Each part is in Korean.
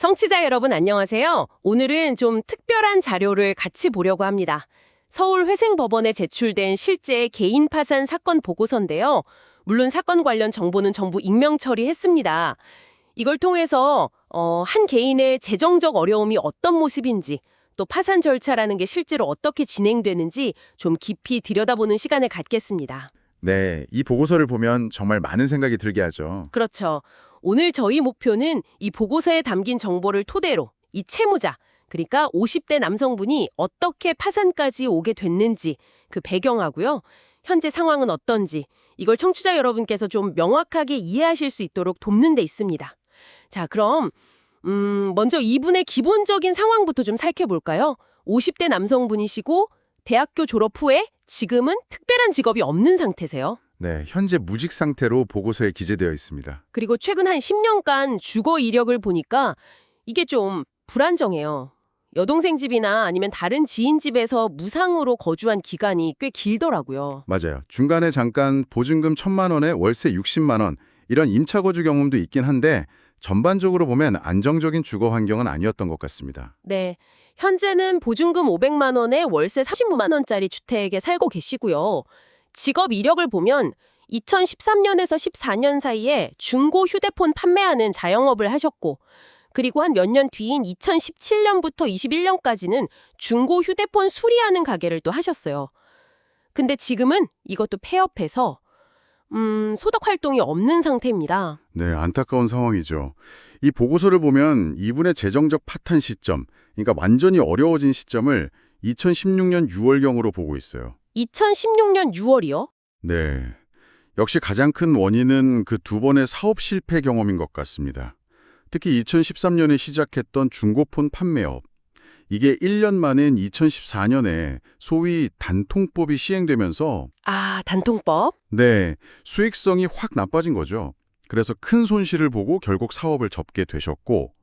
청취자 여러분 안녕하세요. 오늘은 좀 특별한 자료를 같이 보려고 합니다. 서울회생법원에 제출된 실제 개인 파산 사건 보고서인데요. 물론 사건 관련 정보는 전부 익명 처리했습니다. 이걸 통해서 한 개인의 재정적 어려움이 어떤 모습인지, 또 파산 절차라는 게 실제로 어떻게 진행되는지 좀 깊이 들여다보는 시간을 갖겠습니다. 네, 이 보고서를 보면 정말 많은 생각이 들게 하죠. 그렇죠. 오늘 저희 목표는 이 보고서에 담긴 정보를 토대로 이 채무자, 그러니까 50대 남성분이 어떻게 파산까지 오게 됐는지 그 배경하고요. 현재 상황은 어떤지 이걸 청취자 여러분께서 좀 명확하게 이해하실 수 있도록 돕는 데 있습니다. 자, 그럼 먼저 이분의 기본적인 상황부터 좀 살펴볼까요? 50대 남성분이시고 대학교 졸업 후에 지금은 특별한 직업이 없는 상태세요. 네, 현재 무직 상태로 보고서에 기재되어 있습니다. 그리고 최근 한 10년간 주거 이력을 보니까 이게 좀 불안정해요. 여동생 집이나 아니면 다른 지인 집에서 무상으로 거주한 기간이 꽤 길더라고요. 맞아요. 중간에 잠깐 보증금 1,000만 원에 월세 60만 원 이런 임차 거주 경험도 있긴 한데 전반적으로 보면 안정적인 주거 환경은 아니었던 것 같습니다. 네. 현재는 보증금 500만 원에 월세 30만 원짜리 주택에 살고 계시고요. 직업 이력을 보면 2013년에서 14년 사이에 중고 휴대폰 판매하는 자영업을 하셨고, 그리고 한 몇 년 뒤인 2017년부터 21년까지는 중고 휴대폰 수리하는 가게를 또 하셨어요. 근데 지금은 이것도 폐업해서 소득 활동이 없는 상태입니다. 네, 안타까운 상황이죠. 이 보고서를 보면 이분의 재정적 파탄 시점, 그러니까 완전히 어려워진 시점을 2016년 6월경으로 보고 있어요. 2016년 6월이요? 네, 역시 가장 큰 원인은 그 두 번의 사업 실패 경험인 것 같습니다. 특히 2013년에 시작했던 중고폰 판매업. 이게 1년 만인 2014년에 소위 단통법이 시행되면서 아, 단통법? 네, 수익성이 확 나빠진 거죠. 그래서 큰 손실을 보고 결국 사업을 접게 되셨고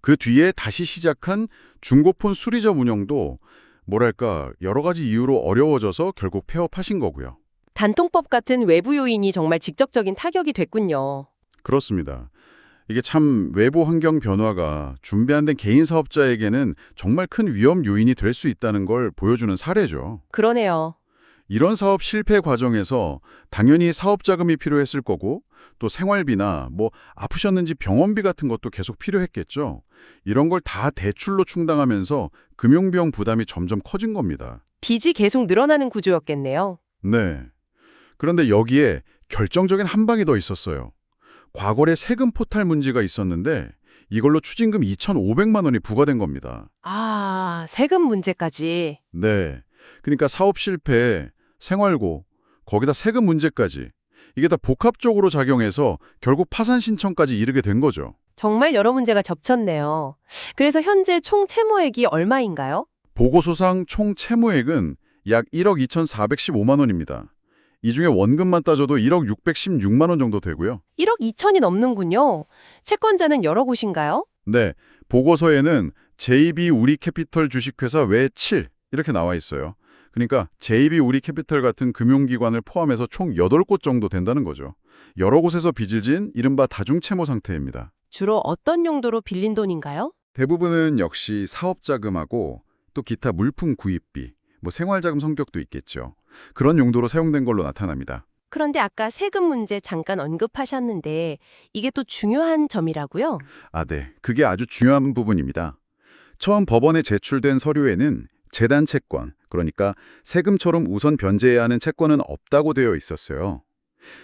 그 뒤에 다시 시작한 중고폰 수리점 운영도 뭐랄까 여러 가지 이유로 어려워져서 결국 폐업하신 거고요. 단통법 같은 외부 요인이 정말 직접적인 타격이 됐군요. 그렇습니다. 이게 참 외부 환경 변화가 준비 안 된 개인 사업자에게는 정말 큰 위험 요인이 될 수 있다는 걸 보여주는 사례죠. 그러네요. 이런 사업 실패 과정에서 당연히 사업 자금이 필요했을 거고 또 생활비나 뭐 아프셨는지 병원비 같은 것도 계속 필요했겠죠. 이런 걸 다 대출로 충당하면서 금융비용 부담이 점점 커진 겁니다. 빚이 계속 늘어나는 구조였겠네요. 네. 그런데 여기에 결정적인 한 방이 더 있었어요. 과거에 세금 포탈 문제가 있었는데 이걸로 추징금 2,500만 원이 부과된 겁니다. 아, 세금 문제까지. 네. 그러니까 사업 실패, 생활고, 거기다 세금 문제까지 이게 다 복합적으로 작용해서 결국 파산 신청까지 이르게 된 거죠. 정말 여러 문제가 겹쳤네요. 그래서 현재 총 채무액이 얼마인가요? 보고서상 총 채무액은 약 1억 2,415만 원입니다. 이 중에 원금만 따져도 1억 616만 원 정도 되고요. 1억 2천이 넘는군요. 채권자는 여러 곳인가요? 네, 보고서에는 JB 우리캐피털 주식회사 외 7 이렇게 나와 있어요. 그러니까 JB 우리캐피털 같은 금융기관을 포함해서 총 8곳 정도 된다는 거죠. 여러 곳에서 빚을 진 이른바 다중채무 상태입니다. 주로 어떤 용도로 빌린 돈인가요? 대부분은 역시 사업자금하고 또 기타 물품 구입비, 뭐 생활자금 성격도 있겠죠. 그런 용도로 사용된 걸로 나타납니다. 그런데 아까 세금 문제 잠깐 언급하셨는데 이게 또 중요한 점이라고요? 아, 네. 그게 아주 중요한 부분입니다. 처음 법원에 제출된 서류에는 재단 채권, 그러니까 세금처럼 우선 변제해야 하는 채권은 없다고 되어 있었어요.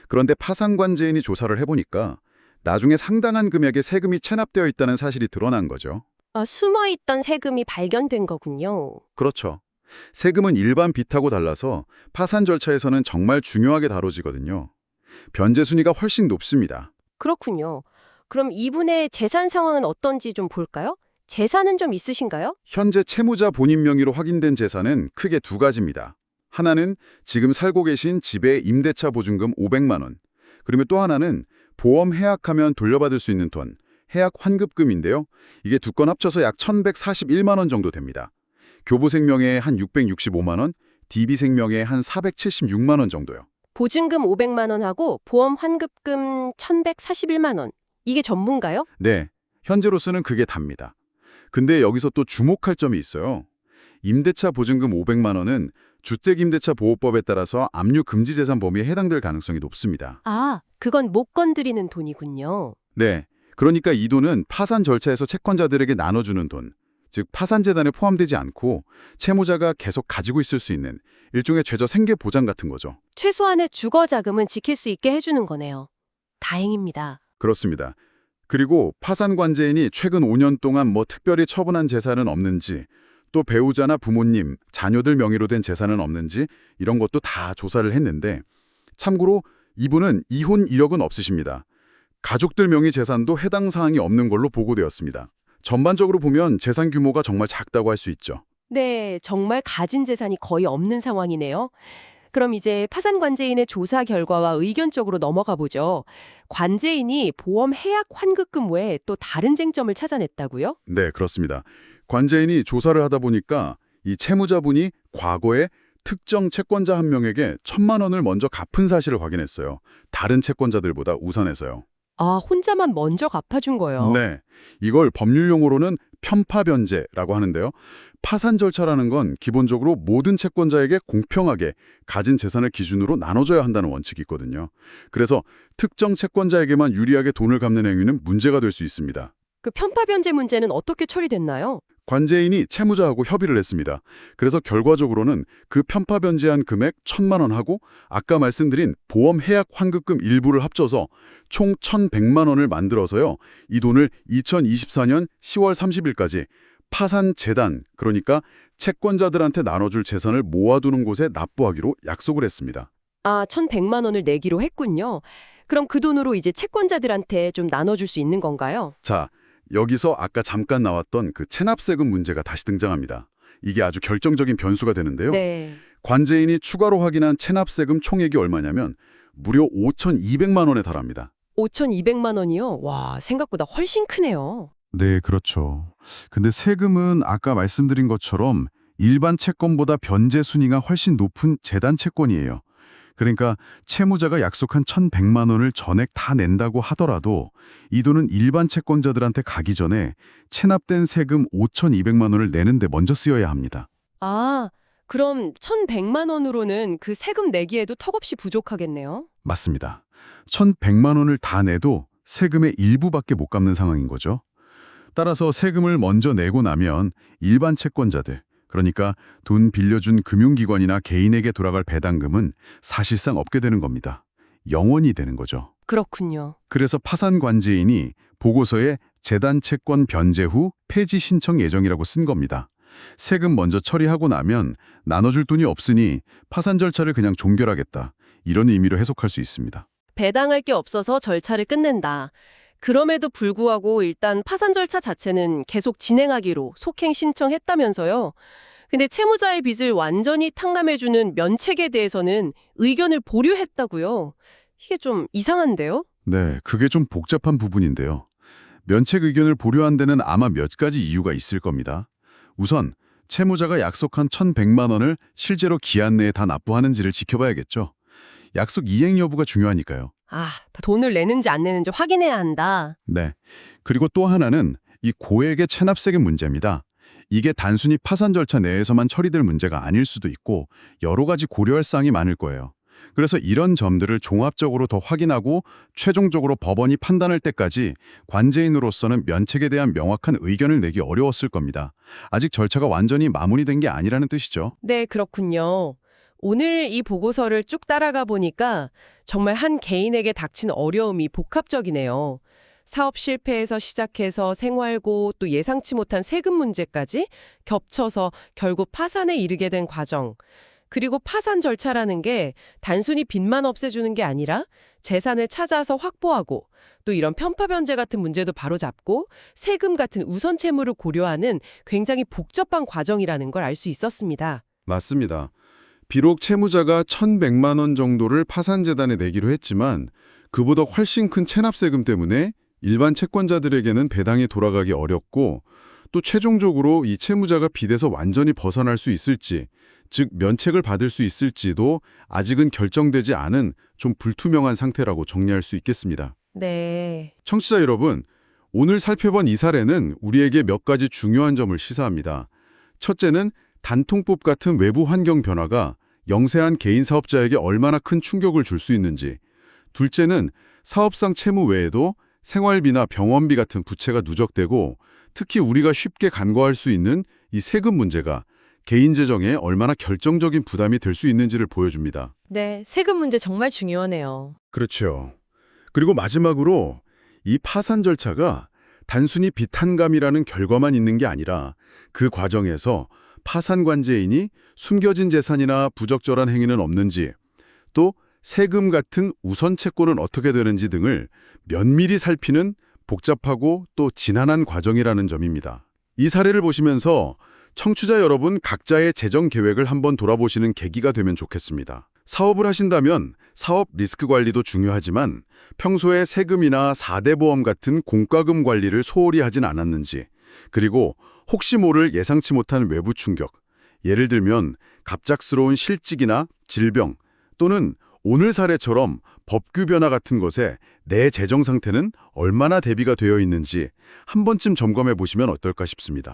그런데 파산관제인이 조사를 해보니까 나중에 상당한 금액의 세금이 체납되어 있다는 사실이 드러난 거죠. 아, 숨어있던 세금이 발견된 거군요. 그렇죠. 세금은 일반 빚하고 달라서 파산 절차에서는 정말 중요하게 다뤄지거든요. 변제 순위가 훨씬 높습니다. 그렇군요. 그럼 이분의 재산 상황은 어떤지 좀 볼까요? 재산은 좀 있으신가요? 현재 채무자 본인 명의로 확인된 재산은 크게 두 가지입니다. 하나는 지금 살고 계신 집의 임대차 보증금 500만 원, 그리고 또 하나는 보험 해약하면 돌려받을 수 있는 돈, 해약 환급금인데요. 이게 두 건 합쳐서 약 1,141만 원 정도 됩니다. 교부생명에 한 665만 원, DB생명에 한 476만 원 정도요. 보증금 500만 원하고 보험 환급금 1,141만 원. 이게 전부인가요? 네, 현재로서는 그게 답니다. 근데 여기서 또 주목할 점이 있어요. 임대차 보증금 500만 원은 주택임대차보호법에 따라서 압류 금지 재산 범위에 해당될 가능성이 높습니다. 아, 그건 못 건드리는 돈이군요. 네, 그러니까 이 돈은 파산 절차에서 채권자들에게 나눠주는 돈, 즉 파산재단에 포함되지 않고 채무자가 계속 가지고 있을 수 있는 일종의 최저 생계 보장 같은 거죠. 최소한의 주거 자금은 지킬 수 있게 해주는 거네요. 다행입니다. 그렇습니다. 그리고 파산 관제인이 최근 5년 동안 뭐 특별히 처분한 재산은 없는지, 또 배우자나 부모님, 자녀들 명의로 된 재산은 없는지 이런 것도 다 조사를 했는데, 참고로 이분은 이혼 이력은 없으십니다. 가족들 명의 재산도 해당 사항이 없는 걸로 보고되었습니다. 전반적으로 보면 재산 규모가 정말 작다고 할 수 있죠. 네, 정말 가진 재산이 거의 없는 상황이네요. 그럼 이제 파산 관제인의 조사 결과와 의견 쪽으로 넘어가 보죠. 관제인이 보험 해약 환급금 외에 또 다른 쟁점을 찾아냈다고요? 네, 그렇습니다. 관제인이 조사를 하다 보니까 이 채무자분이 과거에 특정 채권자 한 명에게 1,000만 원을 먼저 갚은 사실을 확인했어요. 다른 채권자들보다 우선해서요. 아, 혼자만 먼저 갚아준 거예요. 네, 이걸 법률 용어로는 편파변제라고 하는데요. 파산 절차라는 건 기본적으로 모든 채권자에게 공평하게 가진 재산을 기준으로 나눠줘야 한다는 원칙이 있거든요. 그래서 특정 채권자에게만 유리하게 돈을 갚는 행위는 문제가 될 수 있습니다. 그 편파변제 문제는 어떻게 처리됐나요? 관제인이 채무자하고 협의를 했습니다. 그래서 결과적으로는 그 편파변제한 금액 1,000만 원하고 아까 말씀드린 보험 해약 환급금 일부를 합쳐서 총 1,100만 원을 만들어서요. 이 돈을 2024년 10월 30일까지 파산재단, 그러니까 채권자들한테 나눠줄 재산을 모아두는 곳에 납부하기로 약속을 했습니다. 아, 1,100만 원을 내기로 했군요. 그럼 그 돈으로 이제 채권자들한테 좀 나눠줄 수 있는 건가요? 자, 여기서 아까 잠깐 나왔던 그 체납세금 문제가 다시 등장합니다. 이게 아주 결정적인 변수가 되는데요. 네. 관제인이 추가로 확인한 체납세금 총액이 얼마냐면 무려 5,200만 원에 달합니다. 5,200만 원이요? 와, 생각보다 훨씬 크네요. 네, 그렇죠. 근데 세금은 아까 말씀드린 것처럼 일반 채권보다 변제 순위가 훨씬 높은 재단 채권이에요. 그러니까 채무자가 약속한 1,100만 원을 전액 다 낸다고 하더라도 이 돈은 일반 채권자들한테 가기 전에 체납된 세금 5,200만 원을 내는데 먼저 쓰여야 합니다. 아, 그럼 1,100만 원으로는 그 세금 내기에도 턱없이 부족하겠네요. 맞습니다. 1,100만 원을 다 내도 세금의 일부밖에 못 갚는 상황인 거죠. 따라서 세금을 먼저 내고 나면 일반 채권자들, 그러니까 돈 빌려준 금융기관이나 개인에게 돌아갈 배당금은 사실상 없게 되는 겁니다. 영원히 되는 거죠. 그렇군요. 그래서 파산관제인이 보고서에 재단 채권 변제 후 폐지 신청 예정이라고 쓴 겁니다. 세금 먼저 처리하고 나면 나눠줄 돈이 없으니 파산 절차를 그냥 종결하겠다. 이런 의미로 해석할 수 있습니다. 배당할 게 없어서 절차를 끝낸다. 그럼에도 불구하고 일단 파산 절차 자체는 계속 진행하기로 속행 신청했다면서요. 근데 채무자의 빚을 완전히 탕감해주는 면책에 대해서는 의견을 보류했다고요. 이게 좀 이상한데요? 네, 그게 좀 복잡한 부분인데요. 면책 의견을 보류한 데는 아마 몇 가지 이유가 있을 겁니다. 우선 채무자가 약속한 1,100만 원을 실제로 기한 내에 다 납부하는지를 지켜봐야겠죠. 약속 이행 여부가 중요하니까요. 아, 돈을 내는지 안 내는지 확인해야 한다. 네. 그리고 또 하나는 이 고액의 체납세금 문제입니다. 이게 단순히 파산 절차 내에서만 처리될 문제가 아닐 수도 있고 여러 가지 고려할 사항이 많을 거예요. 그래서 이런 점들을 종합적으로 더 확인하고 최종적으로 법원이 판단할 때까지 관제인으로서는 면책에 대한 명확한 의견을 내기 어려웠을 겁니다. 아직 절차가 완전히 마무리된 게 아니라는 뜻이죠. 네, 그렇군요. 오늘 이 보고서를 쭉 따라가 보니까 정말 한 개인에게 닥친 어려움이 복합적이네요. 사업 실패에서 시작해서 생활고 또 예상치 못한 세금 문제까지 겹쳐서 결국 파산에 이르게 된 과정. 그리고 파산 절차라는 게 단순히 빚만 없애주는 게 아니라 재산을 찾아서 확보하고 또 이런 편파변제 같은 문제도 바로잡고 세금 같은 우선 채무를 고려하는 굉장히 복잡한 과정이라는 걸 알 수 있었습니다. 맞습니다. 비록 채무자가 1,100만 원 정도를 파산재단에 내기로 했지만 그보다 훨씬 큰 체납세금 때문에 일반 채권자들에게는 배당이 돌아가기 어렵고 또 최종적으로 이 채무자가 빚에서 완전히 벗어날 수 있을지, 즉 면책을 받을 수 있을지도 아직은 결정되지 않은 좀 불투명한 상태라고 정리할 수 있겠습니다. 네. 청취자 여러분, 오늘 살펴본 이 사례는 우리에게 몇 가지 중요한 점을 시사합니다. 첫째는 단통법 같은 외부 환경 변화가 영세한 개인 사업자에게 얼마나 큰 충격을 줄 수 있는지, 둘째는 사업상 채무 외에도 생활비나 병원비 같은 부채가 누적되고 특히 우리가 쉽게 간과할 수 있는 이 세금 문제가 개인 재정에 얼마나 결정적인 부담이 될 수 있는지를 보여줍니다. 네, 세금 문제 정말 중요하네요. 그렇죠. 그리고 마지막으로 이 파산 절차가 단순히 비탄감이라는 결과만 있는 게 아니라 그 과정에서 파산 관제인이 숨겨진 재산이나 부적절한 행위는 없는지, 또 세금 같은 우선 채권은 어떻게 되는지 등을 면밀히 살피는 복잡하고 또 지난한 과정이라는 점입니다. 이 사례를 보시면서 청취자 여러분 각자의 재정 계획을 한번 돌아보시는 계기가 되면 좋겠습니다. 사업을 하신다면 사업 리스크 관리도 중요하지만 평소에 세금이나 4대 보험 같은 공과금 관리를 소홀히 하진 않았는지, 그리고 혹시 모를 예상치 못한 외부 충격, 예를 들면 갑작스러운 실직이나 질병 또는 오늘 사례처럼 법규 변화 같은 것에 내 재정 상태는 얼마나 대비가 되어 있는지 한 번쯤 점검해 보시면 어떨까 싶습니다.